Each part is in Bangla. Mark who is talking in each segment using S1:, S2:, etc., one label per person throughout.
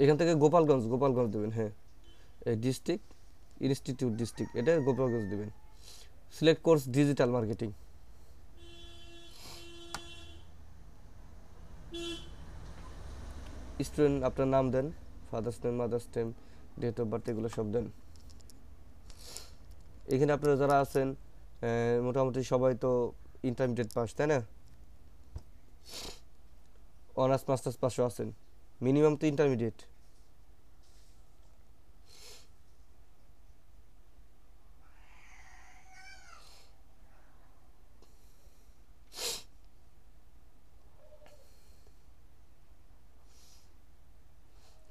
S1: এখান থেকে গোপালগঞ্জ গোপালগঞ্জ দেবেন, হ্যাঁ। ডিস্ট্রিক্ট, ইনস্টিটিউট ডিস্ট্রিক্ট, এটা গোপালগঞ্জ দেবেন। Select course digital marketing. Student আপনার নাম দেন, father's name, mother's name, date of birth, এগুলো সব দেন। এখানে আপনারা যারা আছেন মোটামুটি সবাই তো ইন্টারমিডিয়েট পাস, তাই না? অনার্স মাস্টার্স পাসও আছেন, মিনিমাম তো ইন্টারমিডিয়েট।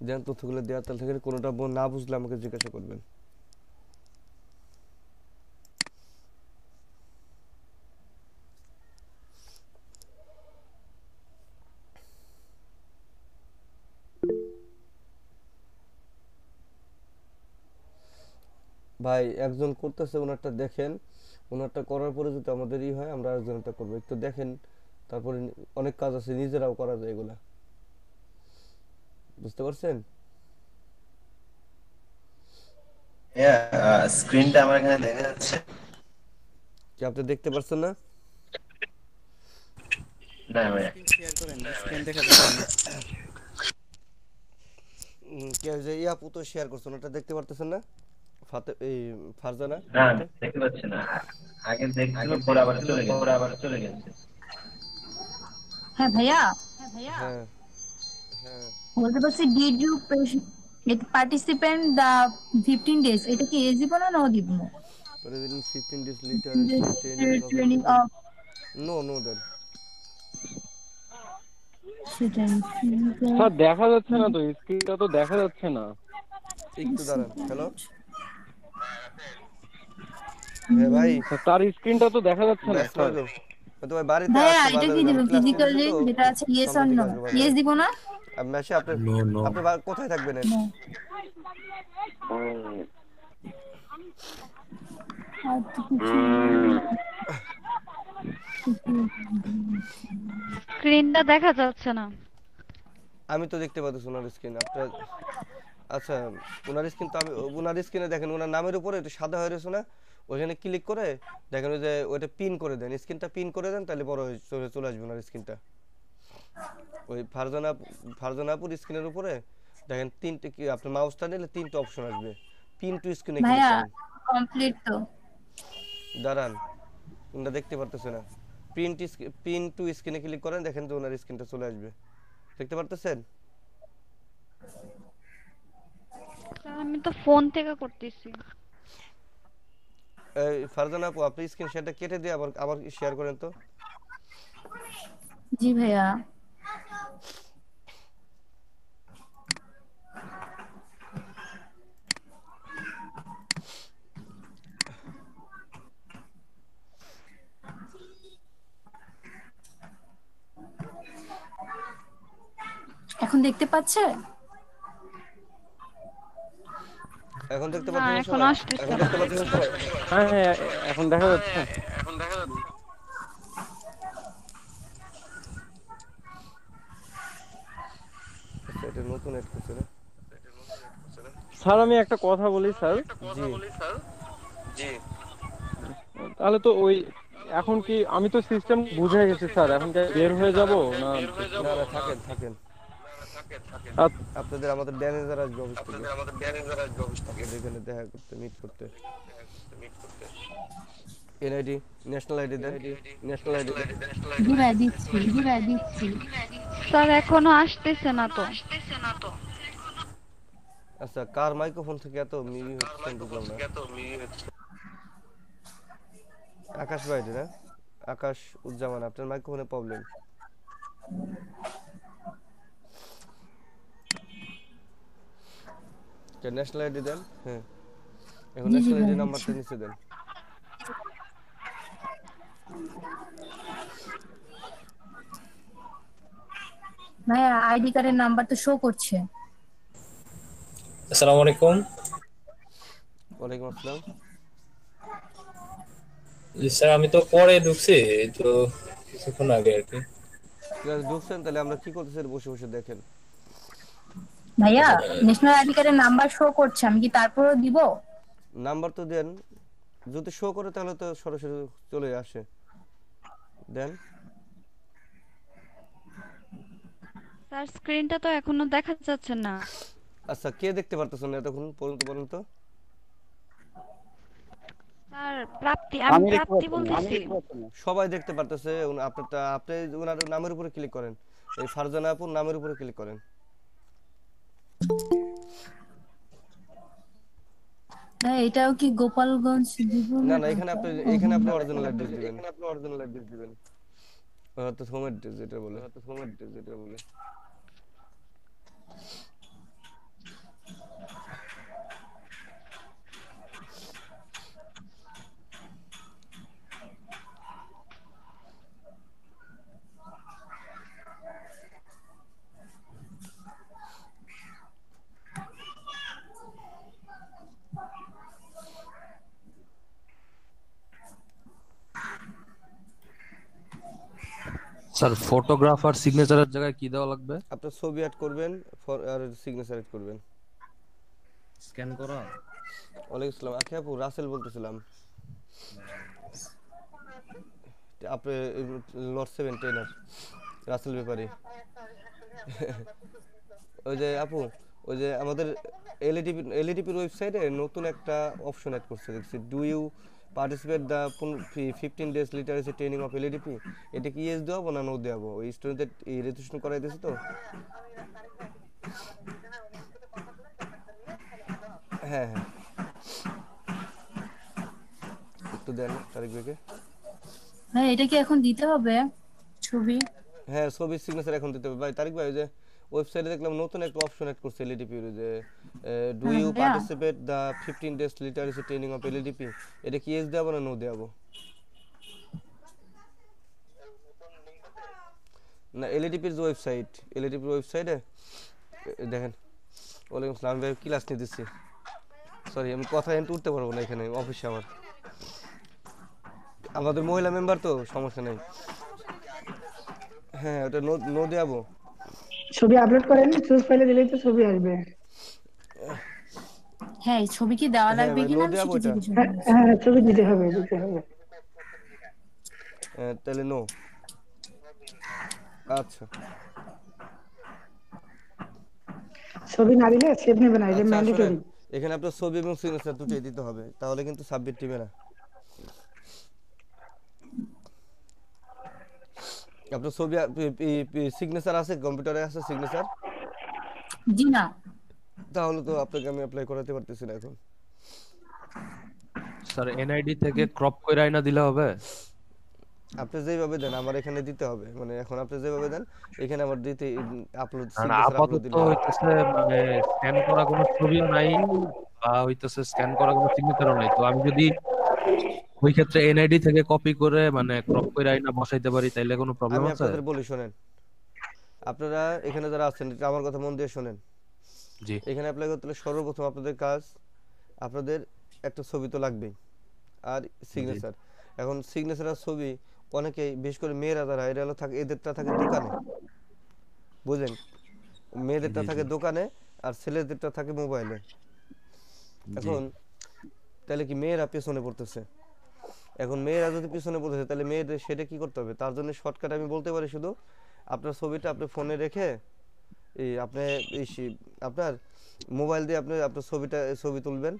S1: দেন তথ্যগুলো দেওয়ার, তাহলে থেকে কোনোটা না বুঝলে আমাকে জিজ্ঞাসা করবেন। ভাই একজন করতেছে, ওনারটা দেখেন, ওনারটা করার পরে যদি আমাদেরই হয় আমরা আরেকজনটা করবো, একটু দেখেন। তারপরে অনেক কাজ আছে, নিজেরাও করা যায় এগুলা, বুঝতে পারছেন?
S2: স্ক্রিনটা আমার এখানে দেখা যাচ্ছে।
S1: কি আপনি দেখতে পারছেন না?
S2: না
S3: ভাইয়া
S2: ভাইয়া।
S3: স্ক্রিন শেয়ার করেন, স্ক্রিন দেখা যাচ্ছে না।
S1: কে যে ইয়াপু তো শেয়ার করছেন, ওটা দেখতে পারতেছেন না? এই ফারজানা
S2: না
S1: আপুটা।
S2: দেখতে পাচ্ছি না। আগে দেখছিল, পরে আবার চলে গেছে।
S4: হ্যাঁ ভাইয়া,
S1: হ্যাঁ।
S4: বলতে পারছি did you participant the 15 days, এটা কি এজিবল না দিব?
S1: Within 15 days literacy training
S4: training
S1: available.
S4: Of
S1: No, then.
S4: সেটাই।
S5: স্যার দেখা যাচ্ছে না তো, স্ক্রিনটা তো দেখা যাচ্ছে না।
S1: একটু দাঁড়ান, হ্যালো। হ্যাঁ ভাই।
S5: স্যার তার স্ক্রিনটা তো দেখা যাচ্ছে না
S1: ব্যস্ত
S5: স্যার।
S1: হইলো। তো ভাই বাড়িতে
S4: ভাইয়া
S1: আসছে
S4: এটা কি
S1: বাজারে
S4: দিব,
S1: যাবো, ক্লাস
S4: ফিজিক্যাল
S1: নিতেছে তো,
S4: যেটা আছে ইয়েস
S1: সন্ধ্যার
S4: অর
S1: দিকে
S4: নো?
S1: আসবে
S4: ইয়েস
S1: বাজারে।
S4: দিব না?
S1: আর মেসে আপনি,
S6: নো নো।
S1: আপনি কোথায় থাকবেন?
S4: No. আর তো কিছু
S7: স্ক্রিনটা দেখা যাচ্ছে না।
S1: আমি তো দেখতে পাচ্ছি ওনার স্ক্রিন আপনার। আচ্ছা, ওনার স্ক্রিন তো আমি, ওনার স্ক্রিনে দেখেন ওনার নামের উপরে একটু সাদা হয়ে রয়েছে না, ওইখানে ক্লিক করে দেখেন ওই যে ওইটা পিন করে দেন, স্ক্রিনটা পিন করে দেন, তাহলে বড় হয়ে চলে আসবে ওনার স্ক্রিনটা। ওই ফারজানাপুর স্ক্রিনের উপরে দেখেন তিনটে, কি আপনার মাউসটা নিলে তিনটে অপশন আসবে, পিন টু স্ক্রিনে ক্লিক
S4: ভাইয়া
S1: করেন।
S4: কমপ্লিট তো।
S1: দাঁড়ান, ওনারা দেখতে পারতেছে না। পিন টু স্ক্রিনে ক্লিক করেন, দেখেন তো ওনার স্ক্রিনটা চলে আসবে, দেখতে পারতেছেন?
S7: আমি তো ফোন থেকে করতেছি।
S1: এই ফারজানা আপু, আপনি স্ক্রিন শেয়ারটা কেটে দিয়ে আবার আবার শেয়ার করেন তো।
S4: জি ভাইয়া। এখন দেখতে পাচ্ছে?
S1: এখন দেখতে
S7: না,
S1: পাচ্ছেন
S7: এখন
S1: সবাই?
S7: আসতেছে
S1: এখন
S7: না।
S1: দেখতে পাচ্ছেন সবাই?
S5: হ্যাঁ হ্যাঁ, এখন দেখা যাচ্ছে।
S1: আচ্ছা, এটা নতুন এড করছে না?
S5: স্যার আমি একটা কথা বলি স্যার।
S1: জি।
S5: তাহলে তো ওই, এখন কি আমি তো সিস্টেম বুঝে গেছি স্যার, এখন কি বের হয়ে যাব না?
S1: না না, থাকেন থাকেন।
S5: আচ্ছা,
S1: আপনাদের আমাদের ম্যানেজার আসবে অফিস থেকে, আপনাদের এখানে দেখা করতে, মিট করতে। এনআইডি, ন্যাশনাল আইডি দেন, ন্যাশনাল আইডি দেন।
S4: জি ভাইয়া দিচ্ছি।
S7: স্যার এখনো আসতেছে না তো।
S1: আচ্ছা, কার মাইক্রোফোন থেকে এত মিমি হচ্ছে আমি বুঝলাম না। আকাশ ভাইটি না? আকাশ উজ্জামান, আপনার মাইক্রোফোনে প্রবলেম। ন্যাশনাল আইডি দেন, হ্যাঁ। এখন
S4: জি জি
S1: ন্যাশনাল আইডি
S4: ভাইয়া দিচ্ছি।
S1: নাম্বারটা নিচে দেন।
S4: ভাইয়া আইডি কার্ডের নাম্বার তো শো করছে।
S6: আসসালামু আলাইকুম।
S1: ওয়ালাইকুম আসসালাম।
S6: জি স্যার, আমি তো পরে ঢুকছি, এই তো কিছুক্ষণ আগে আর কি।
S1: ক্লাস ঢুকছেন, তাহলে আমরা কি করতেছি বসে বসে দেখেন।
S4: ভাইয়া ন্যাশনাল আইডি কার্ডের নাম্বার শো করছে, আমি কি তারপরেও দিব?
S1: নাম্বার তো দেন, যদি শো করে তাহলে তো সরাসরি চলে আসে, দেন।
S7: স্যার স্ক্রিনটা তো এখনো দেখা যাচ্ছে না।
S1: আচ্ছা, কে দেখতে পারতেছেন না এতক্ষণ পর্যন্ত বলেন তো?
S7: স্যার আমি প্রাপ্তি বলতেছি।
S1: সবাই দেখতে পারতেছে। আপনারটা আপনি ওনার নামের উপরে ক্লিক করেন, এই ফারজানা আপুর নামের উপরে ক্লিক করেন।
S4: হ্যাঁ, এটাও কি গোপালগঞ্জ দিব
S1: না
S4: না?
S1: না, এখানে আপনি অরিজিনাল অ্যাড্রেস দিবেন। হয়তো হোম অ্যাড্রেস যেটা বলে।
S8: স্যার ফটোগ্রাফার সিগনেচারের জায়গায় কি দেওয়া লাগবে?
S1: আপনার ছবি অ্যাড করবেন আর সিগনেচার অ্যাড করবেন।
S8: স্ক্যান করা।
S1: ওয়ালাইকুম আসসালাম। আখি আপু, রাসেল বলতেছিলাম। আপনি লর্ড 7 টেনার রাসেল ব্যাপারী। ওই যে আপু, ওই যে আমাদের এলইডিপির ওয়েবসাইটে নতুন একটা অপশন অ্যাড করছে দেখছি, do you participate the 15 days literacy training of LEDP. এটা কি ইয়েস দেওয়াবো না নো দেওয়াবো? ওই স্টুডেন্টদের রেজিস্ট্রেশন করাই দিয়েছে তো। হ্যাঁ হ্যাঁ, একটু দেন তারিক ভাইকে।
S4: হ্যাঁ, এটা কি এখন দিতে হবে ছবি?
S1: হ্যাঁ, ছবির সিগনেচার এখন দিতে হবে ভাই। তারিক ভাই, ওই যে ওয়েবসাইটে দেখলাম নতুন একটা অপশন অ্যাড করছে এলইডিপির, যে ডু ইউ
S4: ভাইয়া
S1: participate the 15 days literacy training of LEDP. এটা কি ইয়েস দেওয়াবো না নো দেওয়াবো? না, এলইডিপির যে ওয়েবসাইটে দেখেন। ওয়ালাইকুম আসসালাম ভাই, ক্লাস নিতেছি। সরি, আমি কথা এন্টু উঠতে পারবো না এখানে অফিসে। আমাদের মহিলা মেম্বার তো, সমস্যা নেই। হ্যাঁ, ওটা নো দেওয়াবো।
S9: ছবি আপলোড করেন, চুজ ফাইলে দিলেই তো ছবি আসবে।
S4: হ্যাঁ, এই ছবি কি দেওয়া
S1: হ্যাঁ
S4: লাগবে
S1: ভাই, নো
S4: কিনা আমি
S1: দেওয়াবো
S4: সেটা
S1: এটা।
S4: জিজ্ঞেস
S9: হ্যাঁ
S4: করছি।
S9: হ্যাঁ, ছবি দিতে হবে, দিতে হবে।
S1: তাহলে নো। আচ্ছা
S9: ছবি না দিলে সেভ নেবে না, এটা
S1: আচ্ছা, শোনেন,
S9: ম্যান্ডেটরি।
S1: এখানে আপনার ছবি এবং সিগনেচার দুটোই দিতে হবে, তাহলে কিন্তু সাবমিট দিবে না। আপনার ছবি সিগনেচার আছে, কম্পিউটারে আছে সিগনেচার?
S4: জি না।
S1: তাহলে তো আপনাকে আমি অ্যাপ্লাই করাতে পারতেছি না এখন।
S8: স্যার এনআইডি থেকে ক্রপ করে আইনা দিলে হবে?
S1: আপনি যেভাবে দেন আমার এখানে দিতে হবে, মানে এখন আপনি যেভাবে দেন এখানে আমার দিতে আপলোড
S8: কারণ
S1: সিগনেচার আপলোড
S8: আপাতত
S1: দিতে হবে।
S8: হইতেছে মানে স্ক্যান করা কোনো ছবিও নাই, বা হইতেছে স্ক্যান করা কোনো সিগনেচারও নাই। তো আমি যদি ওই ক্ষেত্রে এনআইডি থেকে কপি করে মানে ক্রপ করে আইনা বসাইতে পারি, তাইলে কোনো প্রবলেম
S1: আমি
S8: আছে?
S1: আপনাদের বলি, শোনেন, আপনারা এখানে যারা আছেন এটা আমার কথা মন দিয়ে শোনেন।
S8: জি
S1: এখানে অ্যাপ্লাই করতে হলে সর্বপ্রথম আপনাদের কাজ, আপনাদের একটা ছবি তো লাগবেই, আর
S8: জি
S1: সিগনেচার। এখন সিগনেচার আর ছবি অনেকেই, বিশেষ করে মেয়েরা যারা, এরা হলো থাকে, এদেরটা থাকে দোকানে, বুঝলেন? মেয়েদেরটা
S8: জি জি
S1: থাকে দোকানে আর ছেলেদেরটা থাকে মোবাইলে।
S8: জি
S1: এখন তাহলে কি মেয়েরা পেছনে পড়তেছে? এখন মেয়েরা যদি পিছনে পড়তেছে তাহলে মেয়েদের সেটা কি করতে হবে? তার জন্য শর্টকাট আমি বলতে পারি শুধু, আপনার ছবিটা আপনি ফোনে রেখে এই আপনি আপনার মোবাইল দিয়ে আপনি আপনার ছবি তুলবেন,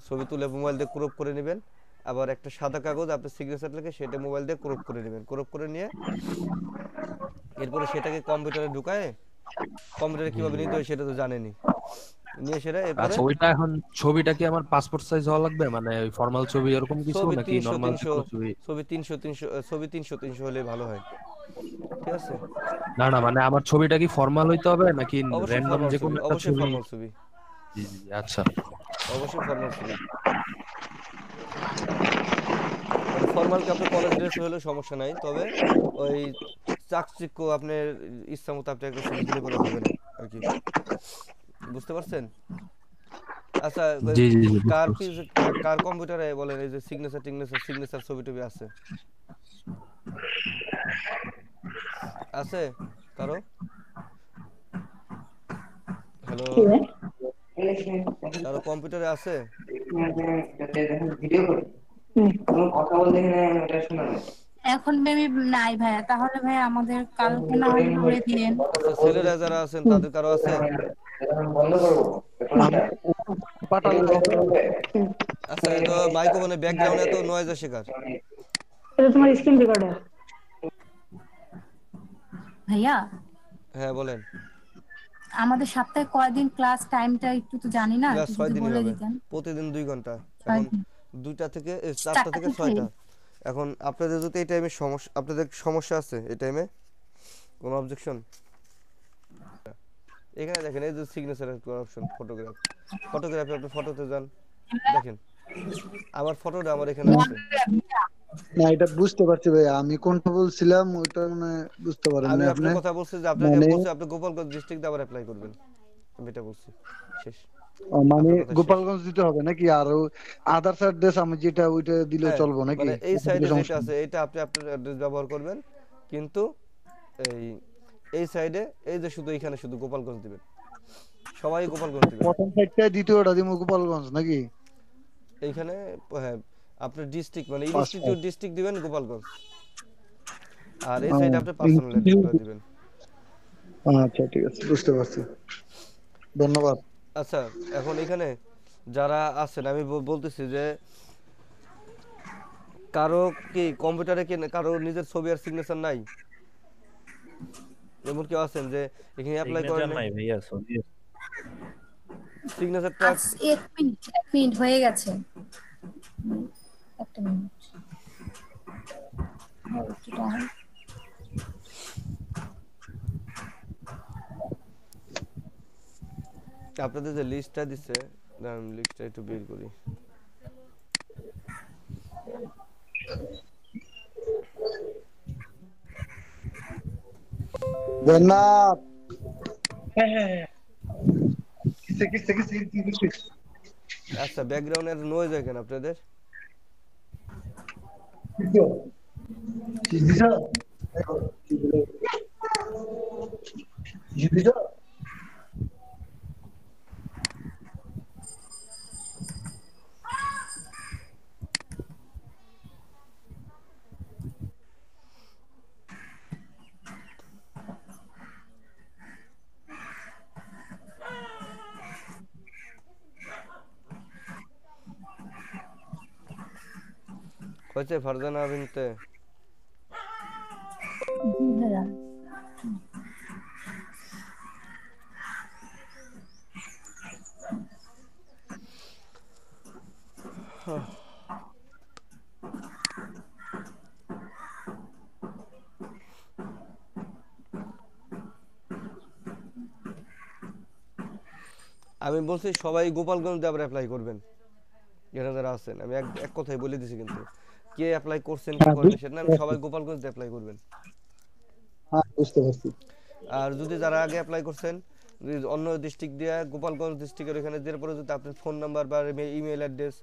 S1: ছবি তুলে মোবাইল দিয়ে ক্রপ করে নেবেন। আবার একটা সাদা কাগজ আপনি সিগনেচার লিখে সেটা মোবাইল দিয়ে ক্রপ করে নেবেন। ক্রপ করে নিয়ে এরপরে সেটাকে কম্পিউটারে ঢুকায়, কম্পিউটারে কিভাবে নিতে হয় সেটা তো জানেনই, নিয়ে সেটা এরপরে
S8: আচ্ছা, ওইটা এখন ছবিটা কি আমার পাসপোর্ট সাইজ হওয়া লাগবে, মানে ওই ফর্মাল ছবি এরকম কিছু,
S1: ছবি
S8: নাকি
S1: 300
S8: নরমাল যে
S1: 300
S8: কোনো ছবি?
S1: ছবি 300 ছবি 300 হলে ভালো হয়, ঠিক আছে?
S8: না না, মানে আমার ছবিটা কি ফর্মাল হইতে হবে নাকি
S1: অবশ্যই
S8: র্যান্ডম
S1: ফর্মাল
S8: যে
S1: ছবি,
S8: কোনো একটা
S1: অবশ্যই
S8: ছবি?
S1: ফর্মাল ছবি,
S8: জি জি জি, আচ্ছা।
S1: অবশ্যই ফর্মাল ছবি। মানে ফর্মালকে আপনার কলেজ ড্রেস হলেও সমস্যা নাই, তবে ওই চাকচিক্য আপনার ইচ্ছা মতো আপনি একটা ছবি দিলে পরে হবে না আর কি, বুঝতে পারছেন? আচ্ছা, ওই
S8: জি জি জি, বুঝতে
S1: কার
S8: পারছি।
S1: পিস, কার কম্পিউটারে বলেন এই যে সিগনেচার ছবি টবি আছে? আছে কারো? হ্যালো,
S9: কি রে?
S1: কারো কম্পিউটারে আছে?
S4: এখন বেবি নাই ভাইয়া, তাহলে ভাইয়া আমাদের কালকে না হয় করে দিয়েন।
S1: আচ্ছা, ছেলেরা যারা আছেন তাদের কারো আছে?
S5: পাঠালাম।
S1: আচ্ছা, এত মাইক্রোফোনে ব্যাকগ্রাউন্ডে এত নয়েজ আসে কার?
S9: এটা তোমার স্ক্রিন রেকর্ডার।
S4: ভাইয়া
S1: হ্যাঁ বলেন।
S4: আমাদের সপ্তাহে কয়দিন ক্লাস, টাইমটা একটু তো জানি না,
S1: ক্লাস
S4: একটু
S1: 6
S4: যদি
S1: দিনই
S4: বলে
S1: হবে,
S4: দিতেন।
S1: প্রতিদিন 2 ঘন্টা।
S4: 6
S1: এখন
S4: দিন
S1: 2টা থেকে 4টা
S4: 4টা
S1: থেকে
S4: থেকে
S1: 6টা। এখন আপনাদের যদি এই টাইমে সমস্যা, আপনাদের সমস্যা আছে এই টাইমে, কোনো অবজেকশন? এখানে দেখেন এই যে সিগনেচার অপশন, ফটোগ্রাফি আপনি ফটোতে যান, দেখেন আমার ফটোটা আমার এখানে আছে।
S10: না এটা বুঝতে পারছি ভাই, আমি কোনটা বলছিলাম ওইটা মানে বুঝতে পারেন
S1: আমি
S10: না
S1: আপনার
S10: আপনি।
S1: কথা বলছি যে আপনাকে
S10: মানে
S1: বলছি আপনি গোপালগঞ্জ ডিস্ট্রিক্টে আবার অ্যাপ্লাই করবেন, আমি এটা বলছি। শেষ,
S10: মানে
S1: আপনার কথা শেষ।
S10: গোপালগঞ্জ দিতে হবে নাকি? আর আধার অ্যাড্রেস আমি যেটা ওইটা দিলেও
S1: হ্যাঁ,
S10: চলবো নাকি?
S1: মানে এই
S10: ওটা
S1: সাইডে
S10: দিলে
S1: যেটা
S10: সমস্যা নেই।
S1: আছে এটা আপনি আপনার অ্যাড্রেস ব্যবহার করবেন, কিন্তু এই এই সাইডে এই যে শুধু এখানে শুধু গোপালগঞ্জ দিবেন, সবাই গোপালগঞ্জ দিবেন
S10: প্রথম সাইডটা দ্বিতীয়টা দিব গোপালগঞ্জ নাকি?
S1: এইখানে। হ্যাঁ, আপনার ডিস্ট্রিক্ট মানে
S10: পাঁচটা।
S1: ইনস্টিটিউট ডিস্ট্রিক্ট দিবেন গোপালগঞ্জ, আর এই
S10: ও,
S1: সাইডে আপনি পার্সোনাল অ্যাড্রেসগুলো দিবেন।
S10: আচ্ছা ঠিক আছে, বুঝতে পারছি, ধন্যবাদ।
S1: আচ্ছা, এখন এখানে যারা আছেন আমি বলতেছি যে কারো কি কম্পিউটারে কি কারো নিজের ছবি আর সিগনেচার নাই? এমন কেউ আছেন যে এখানে অ্যাপ্লাই করেন নাই?
S8: ভাইয়া সরি।
S1: সিগনেচারটা
S4: আজ 1 মিনিট হয়ে গেছে, একটা মিনিট।
S1: আপনাদের যে লিস্টটা দিচ্ছে, দাঁড়ান লিস্টটা একটু বের করি।
S10: ধন্যবাদ। হ্যাঁ হ্যাঁ হ্যাঁ, কিসে।
S1: আচ্ছা, ব্যাকগ্রাউন্ডের নয়েজ হয় কেন আপনাদের? হয়েছে ফারজানা বিনতে?
S4: জি ভাইয়া।
S1: আমি বলছি সবাই গোপালগঞ্জ দিয়ে আবার অ্যাপ্লাই করবেন, এখানে যারা আছেন। আমি এক এক কথাই বলে দিছি, কিন্তু কে অ্যাপ্লাই করছেন কি
S10: হ্যাঁ
S1: করেন সেটা না, আমি সবাই গোপালগঞ্জ দিয়ে অ্যাপ্লাই করবেন।
S10: হ্যাঁ বুঝতে পারছি।
S1: আর যদি যারা আগে অ্যাপ্লাই করছেন, যদি অন্য ডিস্ট্রিক্ট দিয়ে গোপালগঞ্জ ডিস্ট্রিক্টের ওখানে দেওয়ার পরে যদি আপনার ফোন নাম্বার বা ইমেল অ্যাড্রেস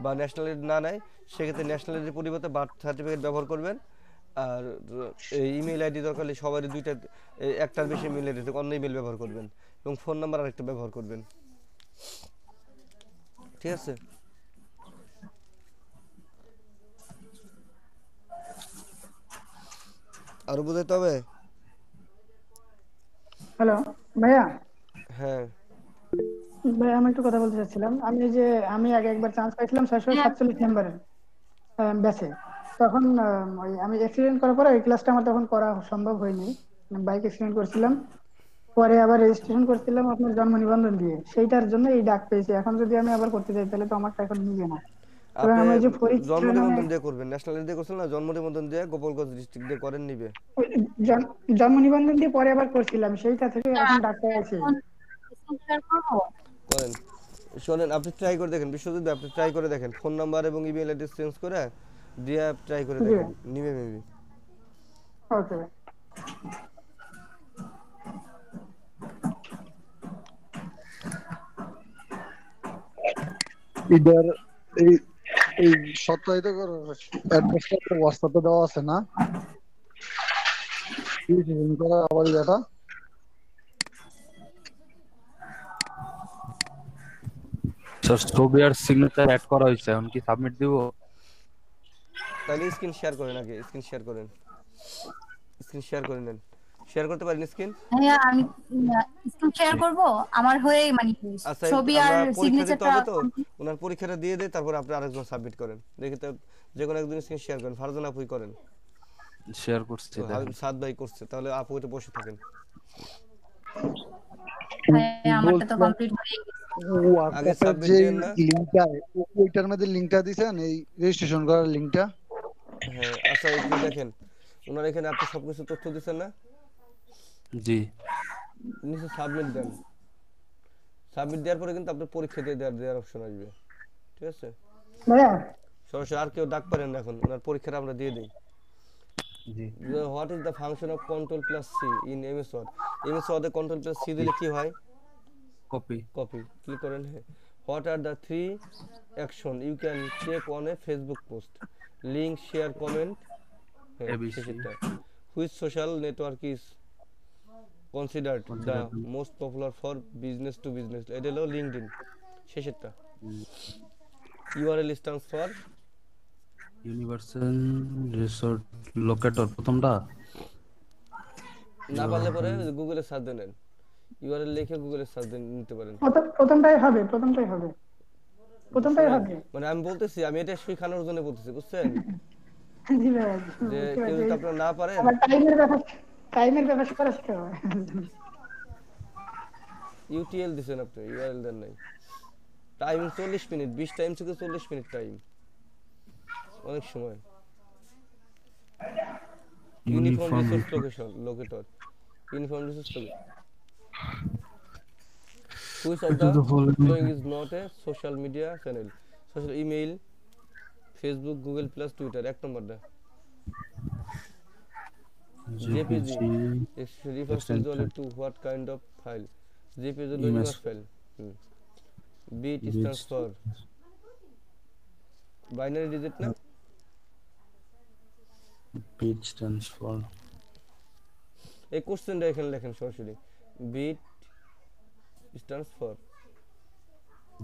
S1: বা ন্যাশনাল আইডি না নেয়, সেক্ষেত্রে ন্যাশনাল আইডির পরিবর্তে বার্থ সার্টিফিকেট ব্যবহার করবেন। আর এই ইমেল আইডি দরকার হলে সবারই দুইটা, একটার বেশি ইমেল আইডি অন্য ইমেল ব্যবহার করবেন, এবং ফোন নাম্বার আরেকটা ব্যবহার করবেন। ঠিক আছে? আরো বোঝাইতে হবে?
S9: হ্যালো ভাইয়া।
S1: হ্যাঁ
S9: ভাই আমি একটু কথা বলতে চাচ্ছিলাম। আমি আগে একবার চান্স পাইছিলাম 647 নাম্বারের ব্যাচে। তখন ওই আমি অ্যাক্সিডেন্ট করার পরে ওই ক্লাসটা আমার তখন করা সম্ভব হয়নি, বাইক অ্যাক্সিডেন্ট করছিলাম। পরে আবার রেজিস্ট্রেশন করছিলাম আপনার জন্ম নিবন্ধন দিয়ে, সেইটার জন্য এই ডাক পেয়েছি। এখন যদি আমি আবার করতে চাই তাহলে তো আমারটা এখন নিবে না। এবং
S1: আপনি
S9: আমি ওই যে
S1: জন্ম
S9: ফরিদ নামে
S1: নিবন্ধন দিয়ে করবেন, ন্যাশনাল আইডি দিয়ে করছেন না, জন্ম নিবন্ধন দিয়ে গোপালগঞ্জ ডিস্ট্রিক্ট দিয়ে করেন নিবে।
S9: ওই জন্ম নিবন্ধন দিয়ে পরে আবার করছিলাম, সেইটা থেকে এখন ডাক পেয়েছি।
S1: করেন, শোনেন আপনি ট্রাই করে দেখেন, বিশ্বজিৎ আপনি ট্রাই করে দেখেন, ফোন নাম্বার এবং ইমেল অ্যাড্রেস চেঞ্জ করে দিয়ে ট্রাই করে
S9: জি
S1: দেখেন, নিবে মেবি।
S9: ওকে।
S10: এদের এই এই সত্যায়িত করার অ্যাড্রেসটা হোয়াটসঅ্যাপে দেওয়া আছে না? আবার এটা
S8: স্যার ছবি আর সিগনেচার অ্যাড করা হয়েছে, এখন কি সাবমিট দিব?
S1: তাহলে স্ক্রিন শেয়ার করেন, আগে স্ক্রিন শেয়ার করেন, স্ক্রিন শেয়ার করে নেন। শেয়ার করতে পারেন স্ক্রিন?
S4: হ্যাঁ আমি স্ক্রিন শেয়ার করব আমার হয়ে মানে
S1: আচ্ছা
S4: ছবি আর
S1: আমরা পরীক্ষা দিতে
S4: সিগনেচারটা।
S1: হবে তো, ওনার পরীক্ষাটা দিয়ে দেয়, তারপর আপনি আরেকজন সাবমিট করেন। দেখি তো, যে কোনো একজন স্ক্রিন শেয়ার করেন, ফারজানা আপুই করেন।
S8: শেয়ার করছি
S1: তো
S8: দেখেন।
S1: সাদ ভাই করছে, তাহলে আপু এটা বসে থাকেন।
S4: হ্যাঁ আমারটা তো
S10: বলছিলাম
S4: কমপ্লিট হয়ে গেছে।
S1: আগে
S10: হোয়াটসঅ্যাপের
S1: সাবমিট
S10: যে
S1: দেন না।
S10: লিংকটা, ওইটার মধ্যে লিংকটা দিছেন, এই রেজিস্ট্রেশন করার লিংকটা?
S1: হ্যাঁ আচ্ছা একটু দেখেন, ওনার এখানে আপনি সবকিছু তথ্য দিচ্ছেন না,
S8: জি
S1: নিচে সাবমিট দেন। সাবমিট দেওয়ার পরে কিন্তু আপনার পরীক্ষা দিয়ে দেওয়ার অপশন আসবে, ঠিক আছে?
S9: ভাইয়া
S1: সরাসরি আর কেউ ডাক পারেন না, এখন ওনার পরীক্ষাটা আমরা দিয়ে দিই।
S8: G
S1: what is the function of control plus C in MS Word? MS ওয়ার্ডে কন্ট্রোল প্লাস সি দিলে কি হয়?
S8: কপি।
S1: কপি ক্লিক করেন। হ্যাঁ, what are the three action you can take on a Facebook post? Link, share, comment. হ্যাঁ
S8: ABC
S1: সেটা। Which social network is considered the most popular for business to business? এটা হলো লিঙ্কডইন, শেষেরটা। URL stands for
S8: universal resource locator, প্রথমটা।
S1: না পারলে পরে গুগলে সার্চ দিয়ে নেন, ইউআরএল লিখে গুগলে সার্চ দিয়ে নিতে পারেন।
S9: প্রথমটাই হবে, প্রথমটাই হবে, প্রথমটাই হবে।
S1: মানে আমি বলতেছি, আমি এটা শেখানোর জন্য বলতেছি, বুঝছেন?
S9: জি ভাইয়া,
S1: যে
S9: বুঝতে
S1: কেউ
S9: পারছি।
S1: যদি আপনারা না পারেন,
S9: আবার টাইমের ব্যাপার করে আসতে হবে।
S1: ইউটিএল দিছেন আপনি, ইউআরএল দেন নাই। টাইম 40 মিনিট, 20 টাইম থেকে 40 মিনিট টাইম, অনেক সময়। Uniform resource locator, uniform resource locator. Which of the following is not a social media channel? Social email, Facebook, Google plus, Twitter. এক নম্বরটা JPG refers usually to what kind of file? JPG হলো image file. BIT stands for binary digit না?
S8: BIT stands for,
S1: এই কোশ্চেনটা এখানে লেখেন সরাসরি, BIT stands for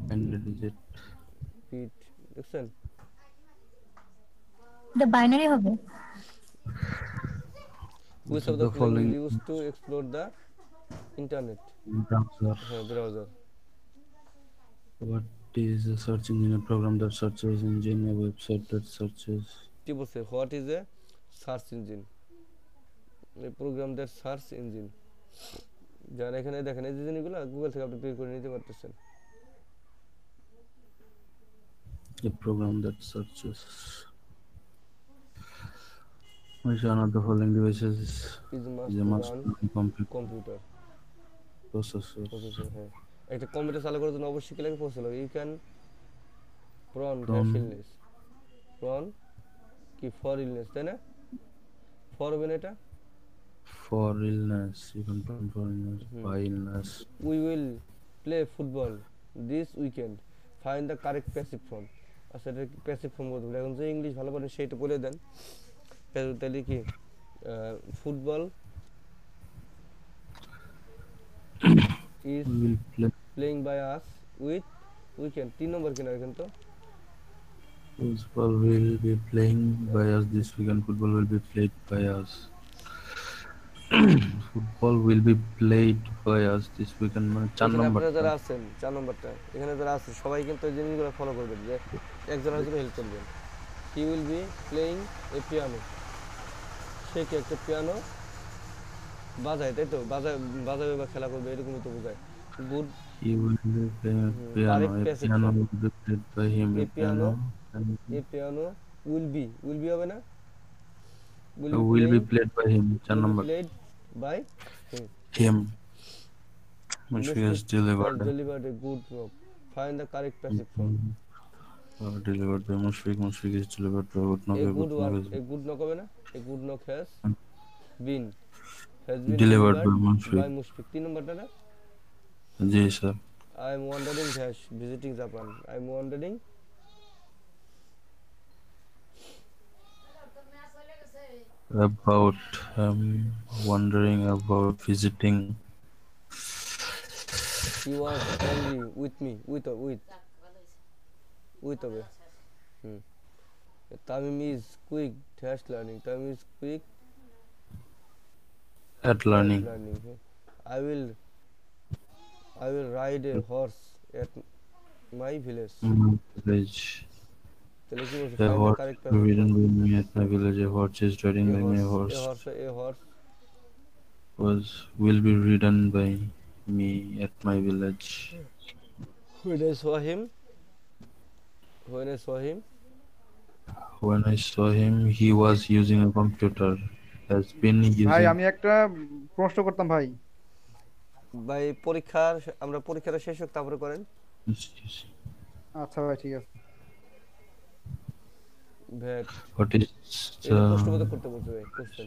S8: binary digit।
S1: BIT দেখছেন?
S4: এটা বাইনারি হবে।
S1: Which of the following is used to explore the internet?
S8: browser।
S1: Browser.
S8: What is a search engine? A program that searches engine, a website that searches।
S1: কি বলছে? What is a search engine? A program that search engine। যারা এখানে দেখেন এই জিনিসগুলো গুগল থেকে আপনি বের করে নিতে পারতেছেন।
S8: A program that searches। Which one of the following devices is a must
S1: computer
S8: processor?
S1: হ্যাঁ, একটা কম্পিউটার চালু করার জন্য অবশ্যই কি লাগে? Processor. You can prone illness, prone কি ফর ইলনেস, তাই না? ফর হবে না এটা?
S8: For illness, you can prone for illness, by illness।
S1: We will play football this weekend, find the correct passive form. আচ্ছা এটা প্যাসিভ ফর্ম বলতে হবে, এখন যে ইংলিশ ভালো পারেন সেইটা বলে দেন। তাহলে কি football is
S8: will play
S1: playing by us with weekend। 3 নম্বর কিনা এখানে তো
S8: football will be playing by us this weekend। Football will be played by us। Football will be played by us this weekend, মানে 4
S1: এখানে
S8: নম্বর।
S1: আপনারা যারা আছেন 4 নম্বরটা, এখানে যারা আছে সবাই কিন্তু এই জিনিসগুলো ফলো করবেন, যে একজন আরেকজনকে হেল্প করবেন। He will be playing a piano, সে কি একটা পিয়ানো বাজায়, তাই তো? বাজাবে বা খেলা করবে, এরকমই তো বোঝায়। Good
S8: He will be playing a piano।
S1: Correct
S8: A
S1: passive
S8: piano
S1: form।
S8: will be played by him।
S1: A
S8: A piano
S1: A piano will be হবে না?
S8: will be played by him, 4 number.
S1: played by
S8: him which is delivered
S1: a good job, find the correct passive form।
S8: delivered by Mushfiq is delivered by Woodnock।
S1: A good work, a good knock হবে না? A good knock has been
S8: delivered by
S1: by Mushfiq। 3 নম্বরটা না?
S8: জি sir.
S1: I am wondering dash visiting Japan। I am wondering
S8: about wondering about visiting।
S1: he was angry with me, with with হবে। Hmm, Tamim is quick dash learning, Tamim is quick
S8: At
S1: at
S8: learning.
S1: learning. I will I will ride a horse at my village.
S8: Village.
S1: তাহলে কি বলছে?
S8: A
S1: find the
S8: horse
S1: correct
S8: is
S1: passage
S8: ridden
S1: from
S8: by me at my village. A horse is ridden by me. A
S1: a
S8: horse
S1: horse
S8: will be ridden by me at my village.
S1: when I saw him when I saw him
S8: When I saw him, he was using a computer. Has been
S3: ভাই
S8: using.
S3: আমি একটা প্রশ্ন করতাম ভাই।
S1: ভাই আমরা পরীক্ষাটা শেষ হোক তারপরে করেন।
S3: আচ্ছা ভাই ঠিক আছে।
S1: ভ্যাট
S8: What is
S1: এটা প্রশ্নবোধক করতে বলছে ভাই question.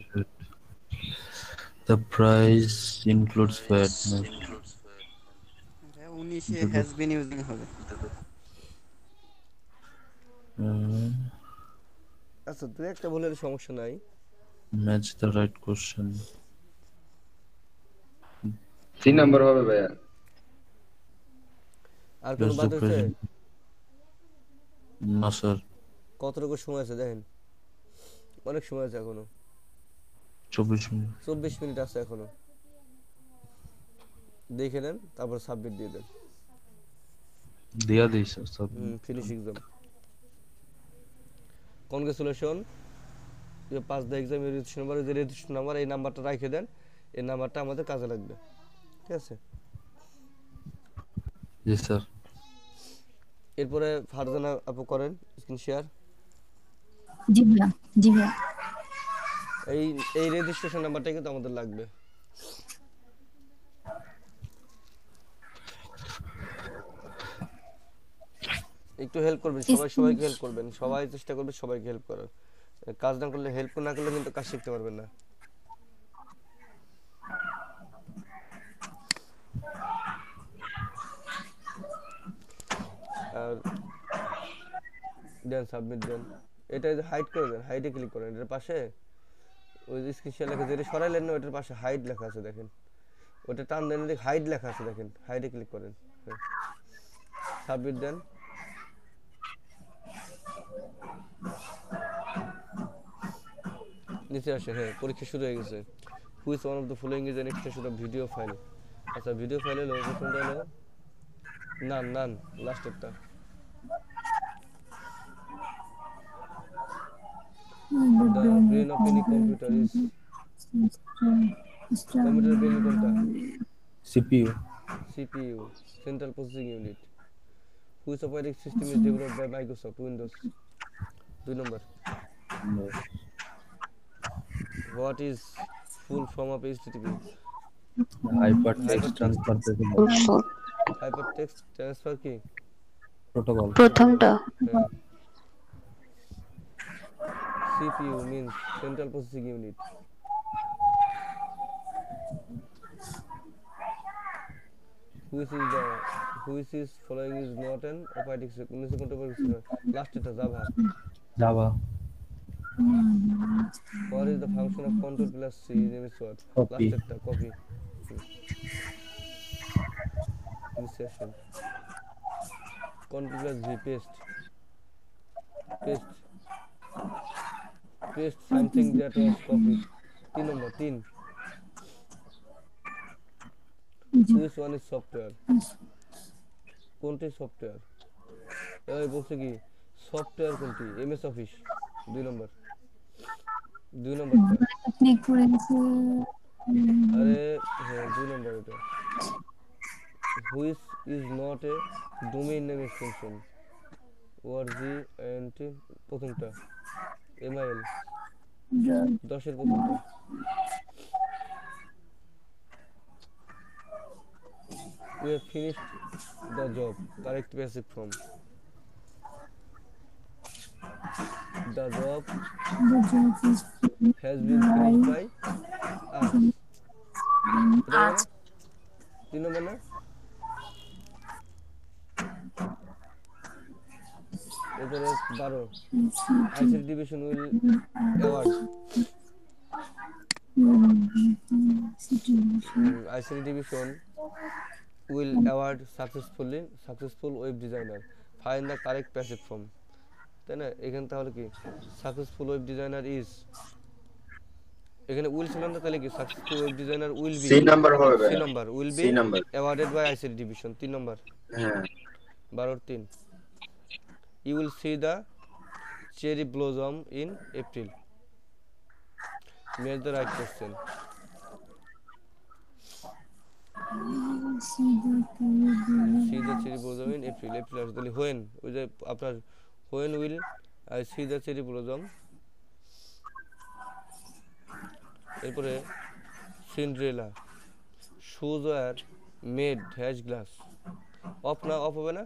S8: the price includes VAT? No.
S3: 19 has been using হবে।
S1: আচ্ছা তুই একটা বলের সমস্যা নাই।
S8: Match the right question.
S2: 3 number হবে ভাইয়া।
S1: আর কোন
S8: Does
S1: বাদ
S8: the
S1: হচ্ছে?
S8: present? No, sir.
S1: কতটুকু সময় আছে দেখেন, অনেক সময় আছে এখনো,
S8: 24 minutes.
S1: 24 মিনিট আছে এখনো। দেখে নেন তারপর সাবমিট দিয়ে দেন।
S8: দিয়া দিই স্যার সব।
S1: Finish exam. Congratulation, you pass the exam. Registration number, যে রেজিস্ট্রেশন নাম্বার, এই নাম্বারটা রেখে দেন, এই নাম্বারটা আমাদের কাজে লাগবে, ঠিক আছে?
S8: জি স্যার।
S1: এরপরে ফারজানা আপু করেন স্ক্রিন শেয়ার।
S4: জি ভাইয়া, জি ভাইয়া।
S1: এই রেজিস্ট্রেশন নাম্বারটা কিন্তু আমাদের লাগবে। একটু হেল্প করবেন সবাইকে হেল্প করবেন, সবাই চেষ্টা করবে সবাইকে হেল্প করার। কাজ না করলে, হেল্প না করলে কিন্তু কাজ শিখতে পারবেন না। আর দেন সাবমিট দেন। এটা হাইড করে দেন, হাইডে ক্লিক করেন। এটার পাশে ওই যে স্ক্রিন শেয়ার লেখা, যেটা সরাইলেন না ওটার পাশে হাইড লেখা আছে দেখেন, ওটা টান দেন, হাইড লেখা আছে দেখেন, হাইডে ক্লিক করেন। সাবমিট দেন। নিচে আসেন। হ্যাঁ, পরীক্ষা শুরু হয়ে গেছে। Which one of the following is an extension of video file? আচ্ছা, ভিডিও ফাইল হলো প্রথমটা হলো নান লাস্টেরটা। The brain of any computer is computer brain কোনটা? CPU, Central Processing Unit. Which operating system is developed by Microsoft Windows? 2 number. What is full form of HTTP?
S8: Hypertext Transfer Protocol.
S1: Hypertext Transfer কি?
S8: Protocol.
S7: প্রথমটা
S1: CPU means Central Processing Unit. Which is following is not an operating system? Last এটা Java. What is the function of control plus C in MS Word?
S8: Copy.
S1: Last এটা copy. Insertion. Control plus V, paste something that was copied. 3 number 3. Which one is software? কোনটি সফটওয়্যার? এই বলছে কি সফটওয়্যার কোনটি? এমএস অফিস 2 নম্বর। 2 নম্বরটা
S4: আপনি করে দিয়েছে।
S1: আরে হ্যাঁ 2 নম্বর এটা। Which is not a domain name extension? org and প্রথমটা MIL 10 এর প্রথমটা। We have finished the job. Correct basic form. The job has been finished by us.
S4: আজ
S1: 3 নম্বর না? এরপরে 12 ICT division will award. ICT division will award successful web designer. Find the correct passive form, তাই না? এখানে তাহলে কি সাকসেসফুল ওয়েব ডিজাইনার ইজ, এখানে উইল ছিল না, তাহলে কি successful web designer will be,
S2: C number হবে
S1: C number, will be
S2: C number
S1: awarded by ICT division 3 number,
S2: হ্যাঁ
S1: 12-3 you will see the cherry blossom in April, make the right question. See the cherry blossom in April, April আসে তাহলে হোয়েন, ওই যে আপনার when will I see the cherry blossom, এরপরে Cinderella shoes were made hash glass, of না, অফ হবে না,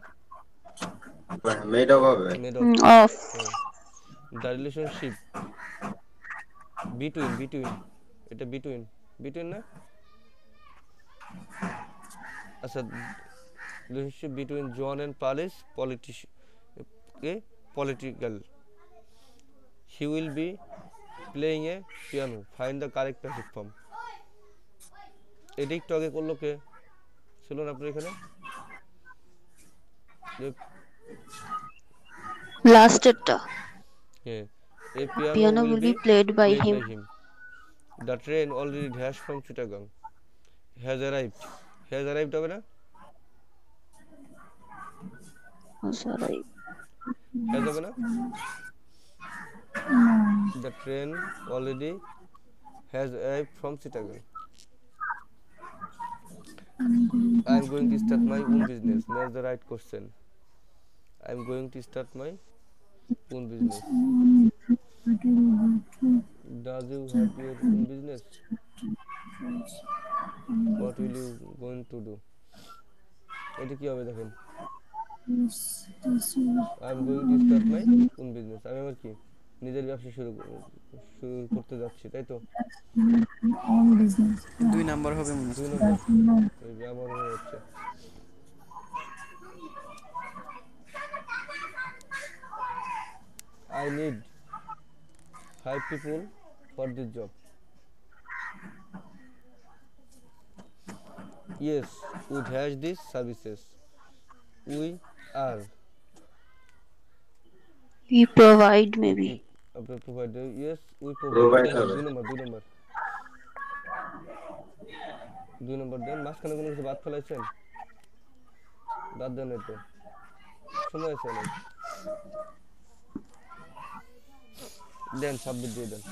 S2: মেড অফ হবে
S1: made of,
S7: of
S1: the relationship between, between এটা বিটুইন, বিটুইন না, আচ্ছা relationship between John and Polish political, he will be playing a piano, find the correct passive form. এটা একটু আগে করলো কে ছিল না আপনার এখানে?
S7: লাস্টেরটা
S1: হ্যাঁ, a
S7: piano
S1: piano
S7: will be played by him.
S1: The train already dashed from Chittagong has arrived, has arrived হবে না,
S7: Sorry.
S1: has হবে না, the train already has arrived from Chittagong, I am going to start my own business, that's the right question, I am going to start my own business, does you have your own business, what will you going to do, এটা কি হবে দেখেন, I am going to start my own business, আমি আমার কি নিজের ব্যবসা শুরু করতে যাচ্ছি, তাই তো?
S3: 2 নাম্বার হবে মনে হচ্ছে।
S1: 2 নম্বর এই যে আমার মনে হচ্ছে। I need 5 people for this job. Yes, we has these services. We are
S7: We provide maybe.
S1: provide. Yes, we
S2: Provide
S1: provide.
S2: হবে।
S1: 2 নম্বর 2 নম্বর দেন, মাঝখানে কোনো কিছু বাদ ফেলাইছেন? বাদ দেন, এই তো সময় আছে অনেক, দেন সাবমিট দিয়ে দেন।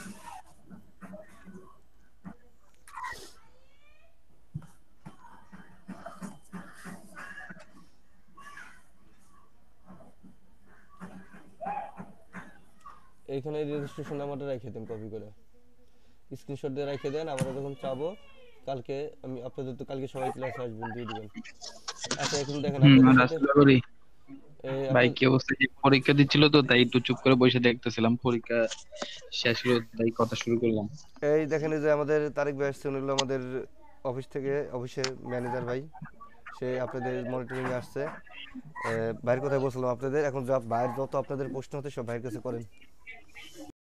S1: এইখানে রেজিস্ট্রেশন নাম্বারটা রেখে দেন, কপি করে স্ক্রিনশট দিয়ে রেখে দেন, আমরা যখন চাবো কালকে, আমি আপনাদের তো কালকে সবাই ক্লাসে আসবেন, দিয়ে দিবেন। আচ্ছা এখন দেখেন আপনাদের সাথে
S8: ভাই কি অবস্থা, যে পরীক্ষা দিচ্ছিল তো তাই একটু চুপ করে বসে দেখতেছিলাম, পরীক্ষা শেষ হলো তাই কথা শুরু করলাম।
S1: এই দেখেন এই যে আমাদের তারেক ভাই আসছে, উনি হলো আমাদের অফিস থেকে, অফিসের ম্যানেজার ভাই, সে আপনাদের মনিটরিং এ আসছে। ভাইয়ের কথাই বলছিলাম আপনাদের, এখন ভাইয়ের যত আপনাদের প্রশ্ন হতে সব ভাইয়ের কাছে করেন।